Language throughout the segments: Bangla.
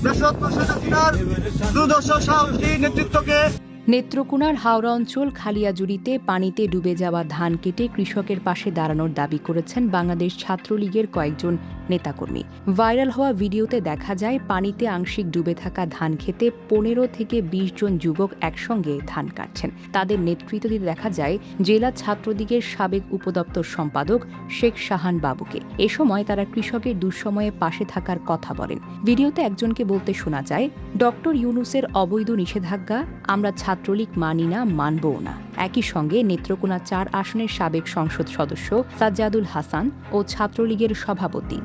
দেশরত্ন শেখ হাসিনার দুর্দর্শ সাহসী নেতৃত্বকে। নেত্রকোনার হাওড়া অঞ্চল খালিয়াজুড়িতে পানিতে ডুবে যাওয়া ধান কেটে কৃষকের পাশে দাঁড়ানোর দাবি করেছেন বাংলাদেশ ছাত্রলীগের কয়েকজন নেতাকর্মী। ভাইরাল হওয়া ভিডিওতে দেখা যায় পানিতে আংশিক ডুবে থাকা ধান খেতে 15 থেকে 20 জন যুবক একসঙ্গে ধান কাটছেন। তাদের নেতৃত্ব দিতে দেখা যায় জেলা ছাত্রলীগের সাবেক উপদপ্তর সম্পাদক শেখ শাহান বাবুকে। এ সময় তারা কৃষকের দুঃসময়ে পাশে থাকার কথা বলেন। ভিডিওতে একজনকে বলতে শোনা যায়, ডক্টর ইউনূসের অবৈধ নিষেধাজ্ঞা আমরা ছাত্রলীগ মানি না, মানবও না। একই সঙ্গে নেত্রকোনা 4 আসনের সাবেক সংসদ সদস্য সাজ্জাদুল হাসান ও ছাত্রলীগের সভাপতি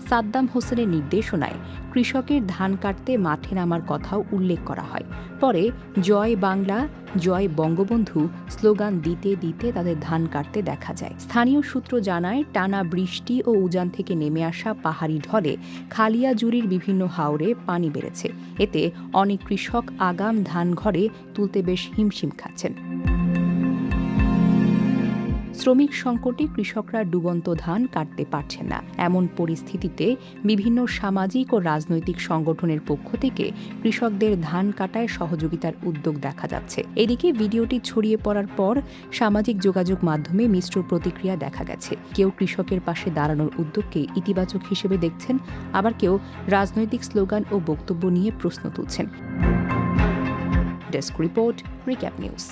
সাদ্দাম হোসেনের নির্দেশনায় কৃষকের ধান কাটতে মাঠে নামার কথাও উল্লেখ করা হয়। পরে জয় বাংলা, জয় বঙ্গবন্ধু স্লোগান দিতে দিতে তাদের ধান কাটতে দেখা যায়। স্থানীয় সূত্র জানায়, টানা বৃষ্টি ও উজান থেকে নেমে আসা পাহাড়ি ঢলে খালিয়াজুড়ির বিভিন্ন হাওরে পানি বেড়েছে। এতে অনেক কৃষক আগাম ধান ঘরে তুলতে বেশ হিমশিম খাচ্ছেন। শ্রমিক সংকটে কৃষকরা ডুবন্ত ধান কাটতে পারছেন না। এমন পরিস্থিতিতে বিভিন্ন সামাজিক ও রাজনৈতিক সংগঠনের পক্ষ থেকে কৃষকদের ধান কাটায় সহযোগিতার উদ্যোগ দেখা যাচ্ছে। এদিকে ভিডিওটি ছড়িয়ে পড়ার পর সামাজিক যোগাযোগ মাধ্যমে মিশ্র প্রতিক্রিয়া দেখা গেছে। কেউ কৃষকের পাশে দাঁড়ানোর উদ্যোগকে ইতিবাচক হিসেবে দেখছেন, আবার কেউ রাজনৈতিক স্লোগান ও বক্তব্য নিয়ে প্রশ্ন তুলছেন। Desk report, recap news.